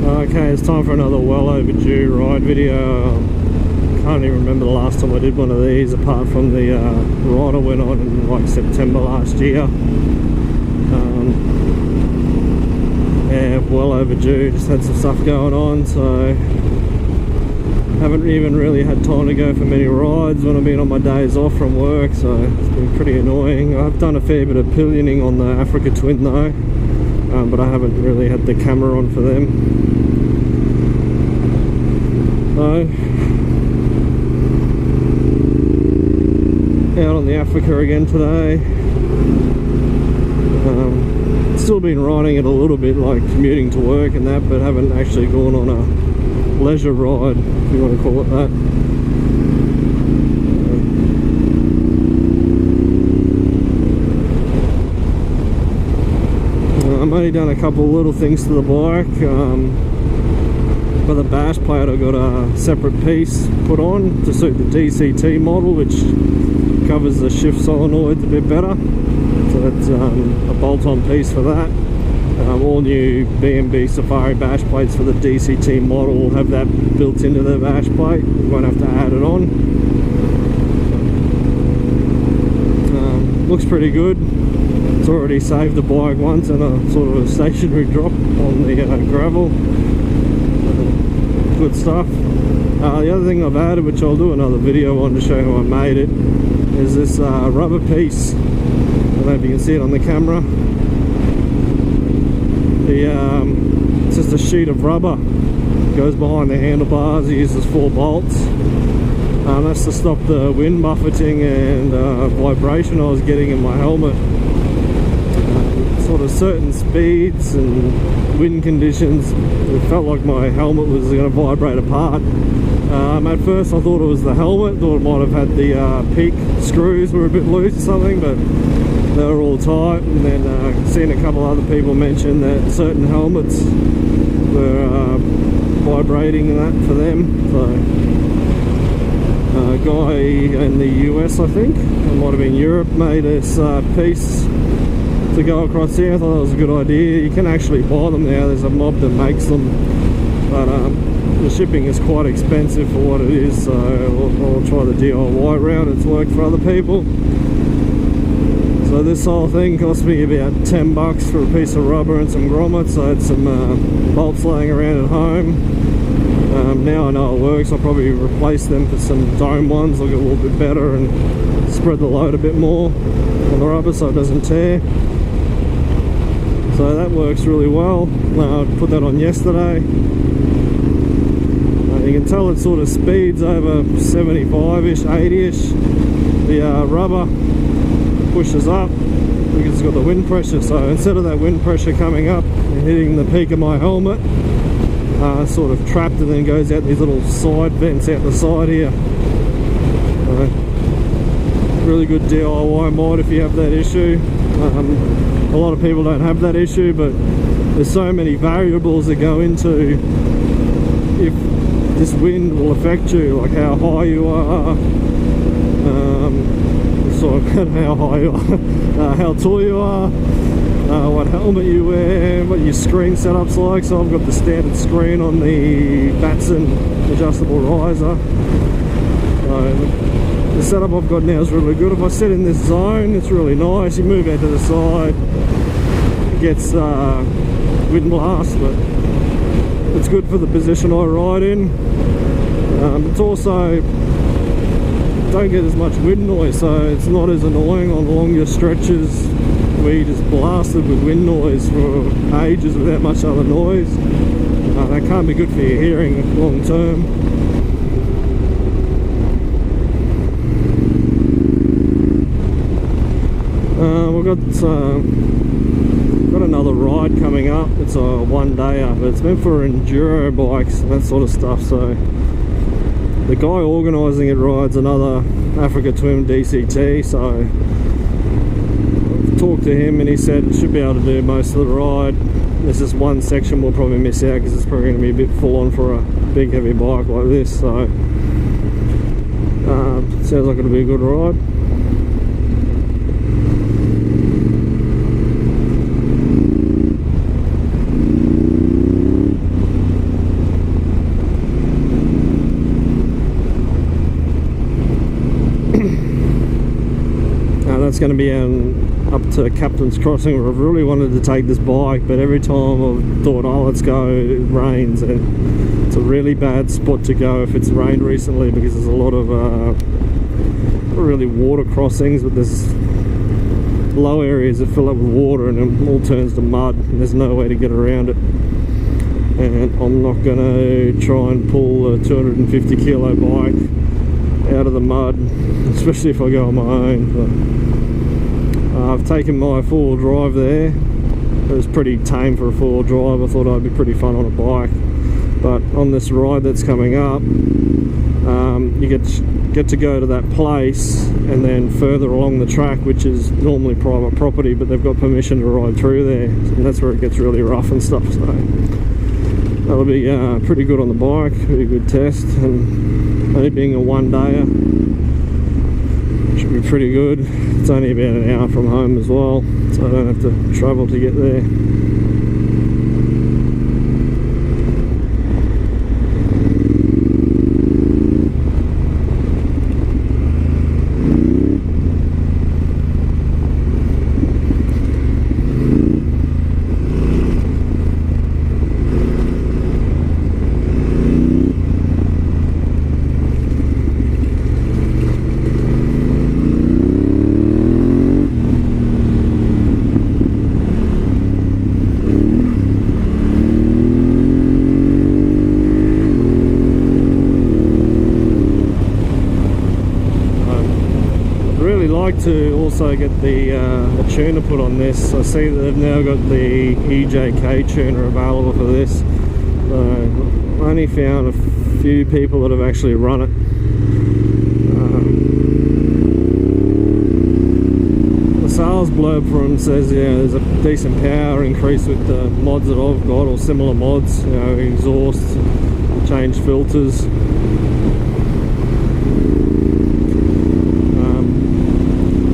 Okay, it's time for another well overdue ride video. Can't even remember the last time I did one of these, apart from the ride I went on in like September last year. Yeah, well overdue. Just had some stuff going on, so haven't even really had time to go for many rides when I've been on my days off from work, so it's been pretty annoying. I've done a fair bit of pillioning on the Africa Twin though, but I haven't really had the camera on for them. So, out on the Africa again today. Still been riding it a little bit, like commuting to work and that, but haven't actually gone on a leisure ride, if you want to call it that. I've only done a couple of little things to the bike. For the bash plate I got a separate piece put on to suit the DCT model, which covers the shift solenoids a bit better. So that's a bolt-on piece for that. All new B&B Safari bash plates for the DCT model will have that built into the bash plate. You won't have to add it on. Looks pretty good. It's already saved the bike once in a sort of a stationary drop on the gravel. Good stuff. The other thing I've added, which I'll do another video on to show how I made it, is this rubber piece. I don't know if you can see it on the camera. It's just a sheet of rubber. It goes behind the handlebars. It uses 4 bolts. That's to stop the wind buffeting and vibration I was getting in my helmet. Sort of certain speeds and wind conditions, it felt like my helmet was going to vibrate apart. At first I thought it was the helmet, thought it might have had the peak screws were a bit loose or something, but they were all tight. And then seen a couple other people mention that certain helmets were vibrating and that for them. So a guy in the US, I think, it might have been Europe, made this piece to go across here. I thought that was a good idea. You can actually buy them now, there's a mob that makes them, but the shipping is quite expensive for what it is, so I'll try the DIY route. It's worked for other people. So this whole thing cost me about 10 bucks for a piece of rubber and some grommets. I had some bolts laying around at home. Now I know it works. I'll probably replace them for some dome ones. They'll get a little bit better and spread the load a bit more on the rubber so it doesn't tear. So that works really well. I put that on yesterday. You can tell it sort of speeds over 75-ish, 80-ish. The rubber pushes up because it's got the wind pressure. So instead of that wind pressure coming up and hitting the peak of my helmet, sort of trapped and then goes out these little side vents out the side here. Really good DIY mod if you have that issue. A lot of people don't have that issue, but there's so many variables that go into if this wind will affect you, like how high you are, how high you are, how tall you are, what helmet you wear, what your screen setup's like. So I've got the standard screen on the Batson adjustable riser. The setup I've got now is really good. If I sit in this zone, it's really nice. You move out to the side, it gets wind blast, but it's good for the position I ride in. It's also don't get as much wind noise, so it's not as annoying on longer stretches where you just blasted with wind noise for ages without much other noise. That can't be good for your hearing long term. We've got another ride coming up. It's a one-dayer, but it's meant for enduro bikes and that sort of stuff. So the guy organising it rides another Africa Twin DCT, so I've talked to him and he said it should be able to do most of the ride. There's just one section we'll probably miss out because it's probably going to be a bit full on for a big heavy bike like this. So sounds like it'll be a good ride. going to be up to Captain's Crossing, where I've really wanted to take this bike, but every time I've thought, oh, let's go, it rains, and it's a really bad spot to go if it's rained recently, because there's a lot of not really water crossings, but there's low areas that fill up with water and it all turns to mud, and there's no way to get around it. And I'm not going to try and pull a 250 kilo bike out of the mud, especially if I go on my own. But I've taken my four-wheel drive there. It was pretty tame for a four-wheel drive. I thought I'd be pretty fun on a bike, but on this ride that's coming up, you get to go to that place and then further along the track, which is normally private property, but they've got permission to ride through there, and that's where it gets really rough and stuff. So that'll be pretty good on the bike, pretty good test, and only being a one-dayer should be pretty good. It's only about an hour from home as well, so I don't have to travel to get there. To also get the tuner put on this. I see that they've now got the EJK tuner available for this. I've only found a few people that have actually run it. The sales blurb for them says, yeah, there's a decent power increase with the mods that I've got, or similar mods, you know, exhaust, change filters.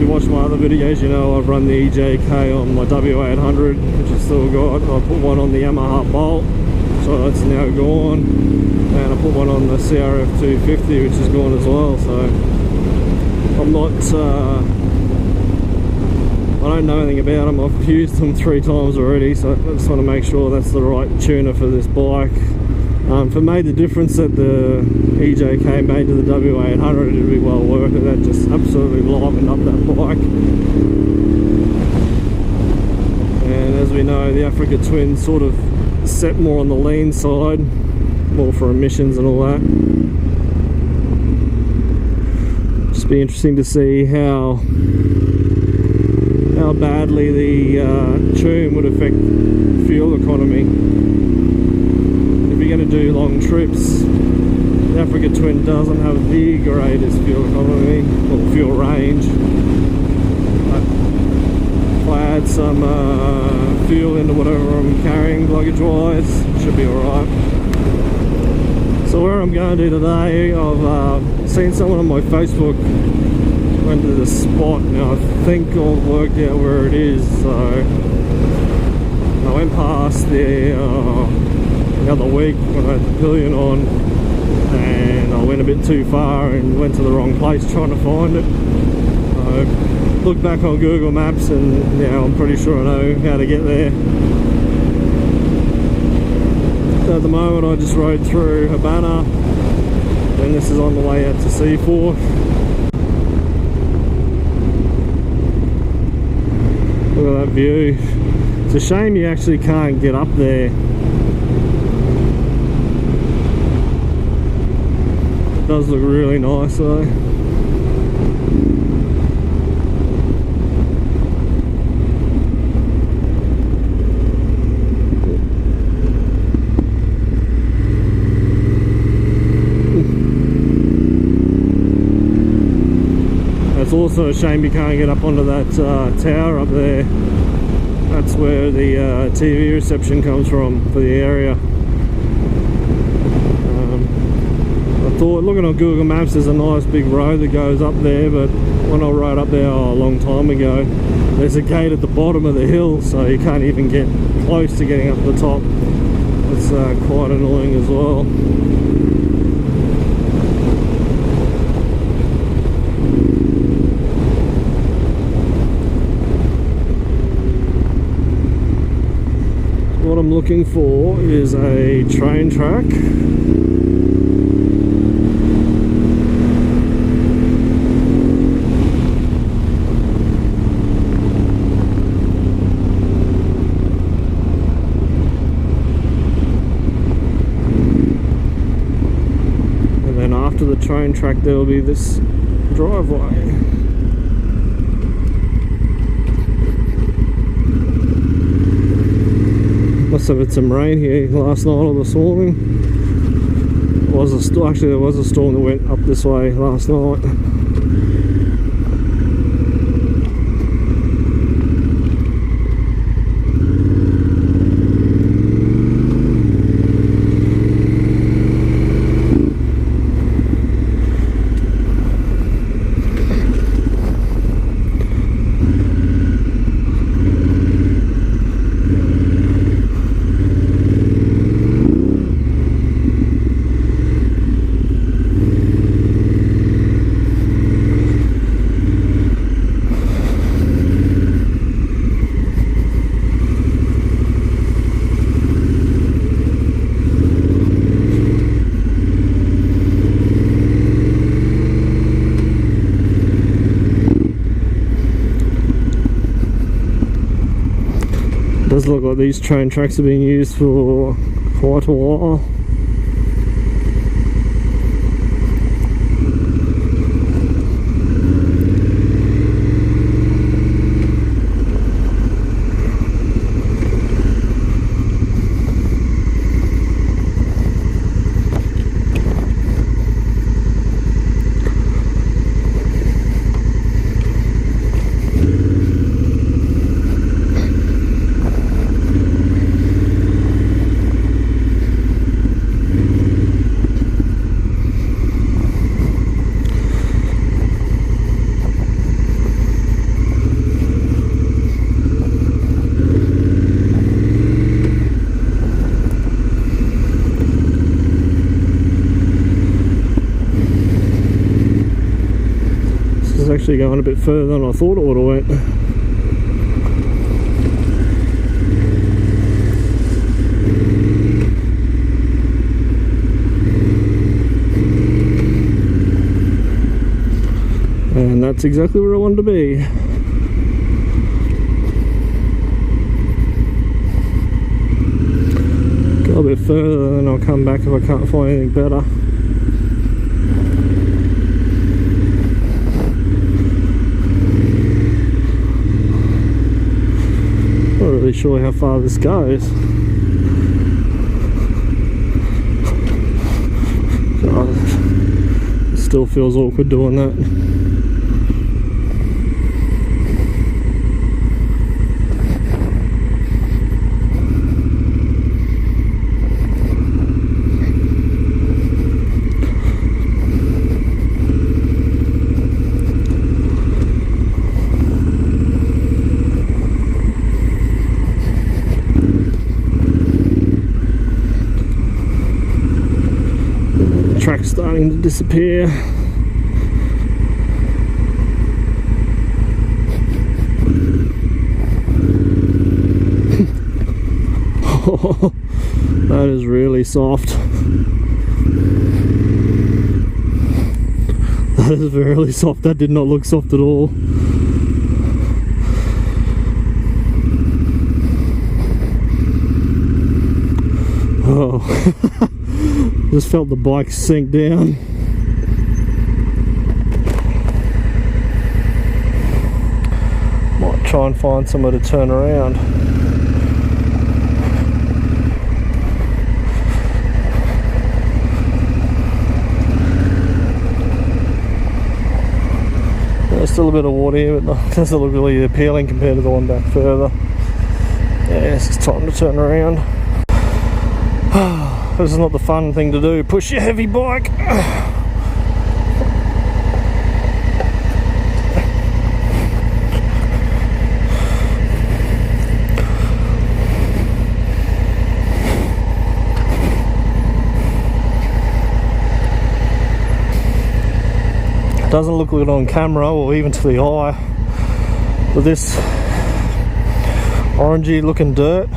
Watch my other videos, you know I've run the EJK on my WA800, which is still got. I put one on the Yamaha Bolt, so that's now gone, and I put one on the CRF 250, which is gone as well. So I'm not I don't know anything about them. I've used them 3 times already, so I just want to make sure that's the right tuner for this bike. If it made the difference that the EJK made to the WA800, it'd be well worth it. That just absolutely livened up that bike. And as we know, the Africa Twin sort of set more on the lean side, more for emissions and all that. Just be interesting to see how badly the tune would affect fuel economy. If you're going to do long trips, the Africa Twin doesn't have the greatest fuel economy or fuel range. But if I add some fuel into whatever I'm carrying luggage wise, it should be alright. So where I'm going to today, I've seen someone on my Facebook went to the spot. Now I think I've worked out where it is. So I went past the other week when I had the pillion on, and I went a bit too far and went to the wrong place trying to find it. I looked back on Google Maps and yeah, I'm pretty sure I know how to get there. So at the moment I just rode through Havana, and this is on the way out to Seaford. Look at that view. It's a shame you actually can't get up there. It does look really nice though. It's also a shame you can't get up onto that tower up there. That's where the TV reception comes from for the area. I thought, looking on Google Maps, there's a nice big road that goes up there, but when I rode up there a long time ago, there's a gate at the bottom of the hill, so you can't even get close to getting up the top. It's quite annoying as well. I'm looking for is a train track. And then after the train track there will be this driveway. Must have had some rain here last night or this morning. Actually there was a storm that went up this way last night. Does look like these train tracks have been used for quite a while. Actually going a bit further than I thought it would have went. And that's exactly where I wanted to be. Go a bit further and I'll come back if I can't find anything better. Not really sure how far this goes. God, it still feels awkward doing that. Track's starting to disappear. Oh, that is really soft. That is really soft. That did not look soft at all. Oh. Just felt the bike sink down. Might try and find somewhere to turn around. There's still a bit of water here, but it doesn't look really appealing compared to the one back further. Yeah, it's just time to turn around. This is not the fun thing to do. Push your heavy bike. It doesn't look good on camera or even to the eye, but this orangey looking dirt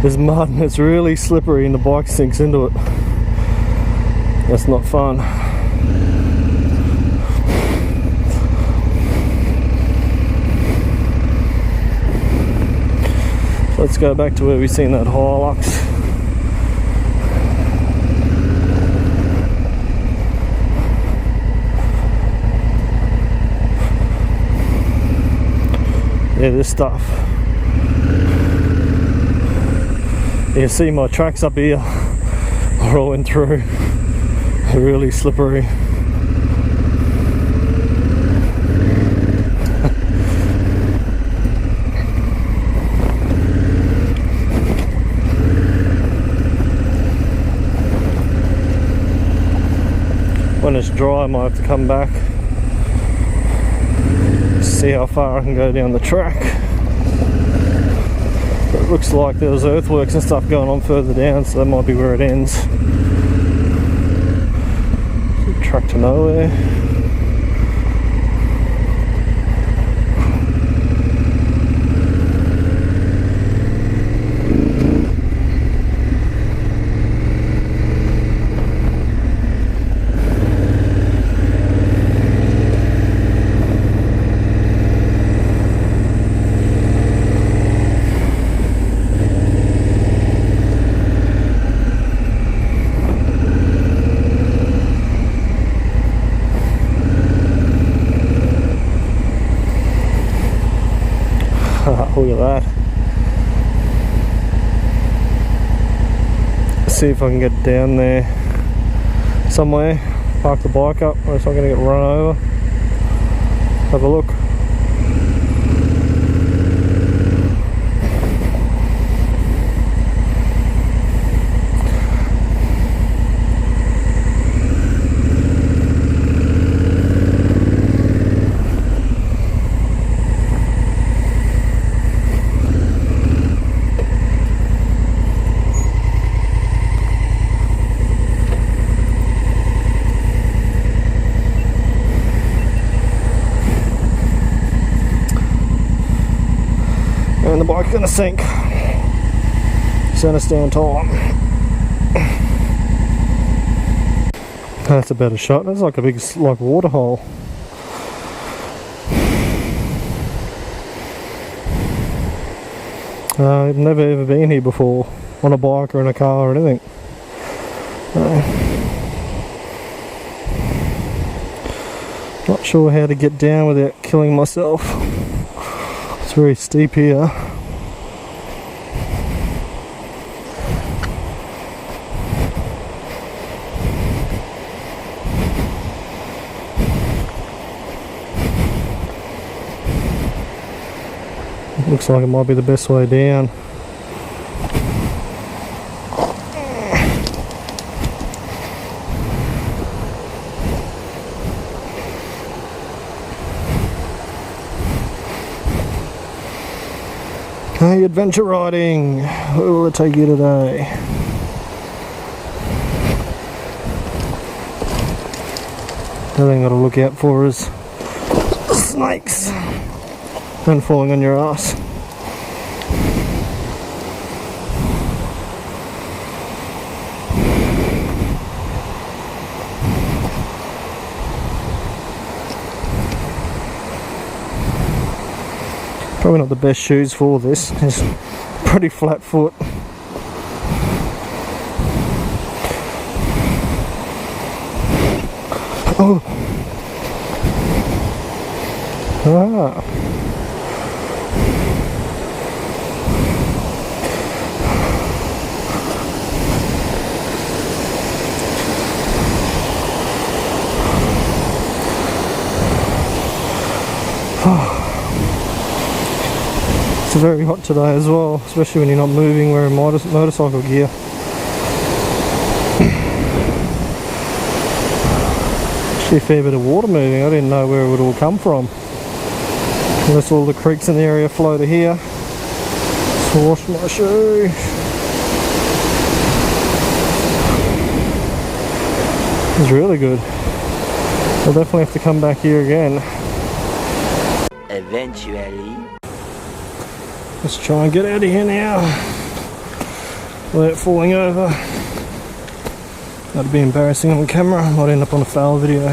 There's mud and it's really slippery and the bike sinks into it. That's not fun. So let's go back to where we seen that Hilux. Yeah, this stuff. You see my tracks up here rolling through. They're really slippery. When it's dry I might have to come back, see how far I can go down the track. It looks like there's earthworks and stuff going on further down, so that might be where it ends. Track to nowhere. Look at that. Let's see if I can get down there somewhere, park the bike up, or else I'm going to get run over. Have a look. And the bike's gonna sink. Center stand time. That's a better shot. That's like a big waterhole. I've never ever been here before on a bike or in a car or anything. Not sure how to get down without killing myself. It's very steep here. Looks like it might be the best way down. Hey, adventure riding! Where will it take you today? The thing gotta look out for is snakes and falling on your ass. Probably not the best shoes for this. It's pretty flat foot. Oh. Ah. It's very hot today as well, especially when you're not moving wearing motorcycle gear. Actually a fair bit of water moving. I didn't know where it would all come from. Unless all the creeks in the area flow to here. Just wash my shoe. It's really good. I'll definitely have to come back here again. Eventually. Let's try and get out of here now. without falling over. That'd be embarrassing on camera. Might end up on a fail video.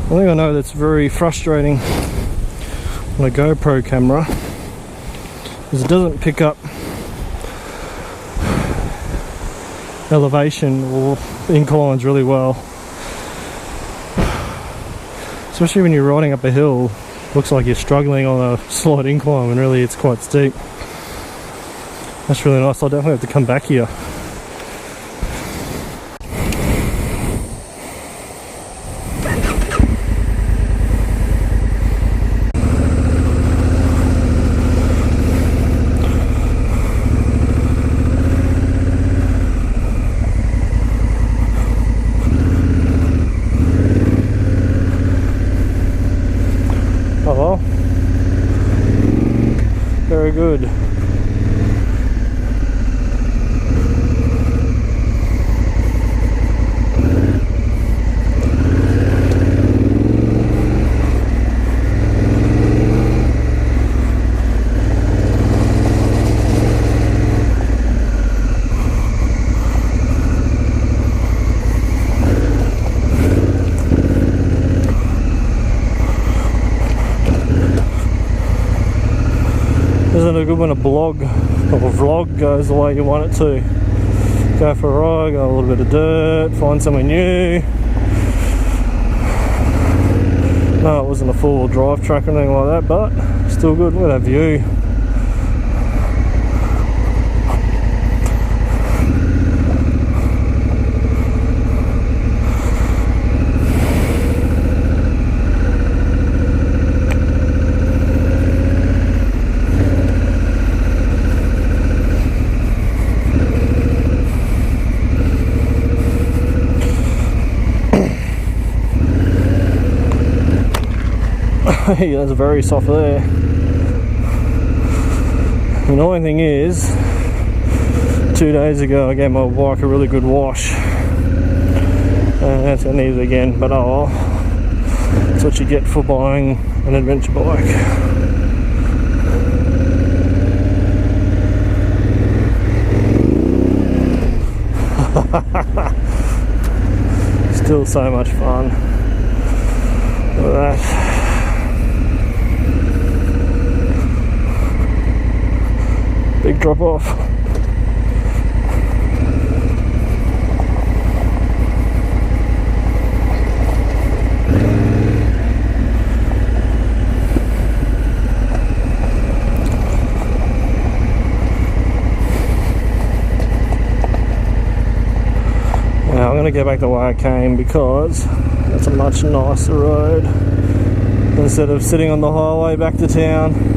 One thing I know that's very frustrating on a GoPro camera is it doesn't pick up elevation or inclines really well. Especially when you're riding up a hill, looks like you're struggling on a slight incline when really it's quite steep. That's really nice. I'll definitely have to come back here. Oh well, very good. Isn't it good when a blog or a vlog goes the way you want it to? Go for a ride, go a little bit of dirt, find somewhere new. No, it wasn't a four-wheel drive track or anything like that, but still good. Look at that view. That's very soft there. The annoying thing is, 2 days ago I gave my bike a really good wash. That's going to need it again, but oh well. That's what you get for buying an adventure bike. Still so much fun. Look at that. Big drop off. Now I'm going to go back the way I came because that's a much nicer road instead of sitting on the highway back to town.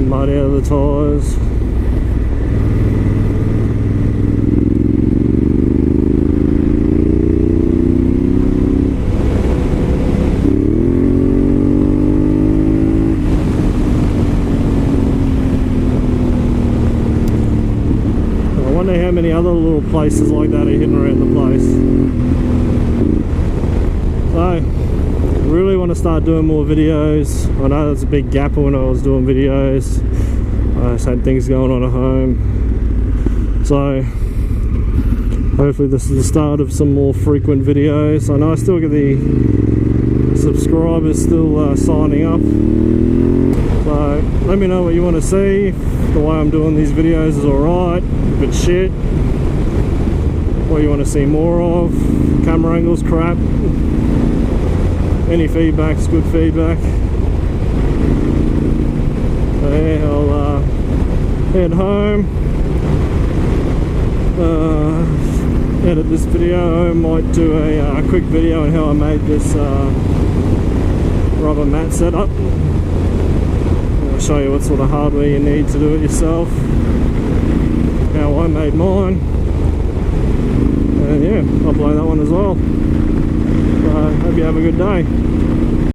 Mud out of the tyres. I wonder how many other little places like that are hidden around the place. So really want to start doing more videos. I know there's a big gap when I was doing videos. I just had things going on at home, so hopefully this is the start of some more frequent videos. I know I still get the subscribers still signing up, so let me know what you want to see. The way I'm doing these videos is alright, if it's shit, what you want to see more of, camera angles crap. Any feedback's good feedback. So yeah, I'll head home, edit this video. I might do a quick video on how I made this rubber mat setup. I'll show you what sort of hardware you need to do it yourself, how I made mine, and I'll blow that one as well. So hope you have a good day.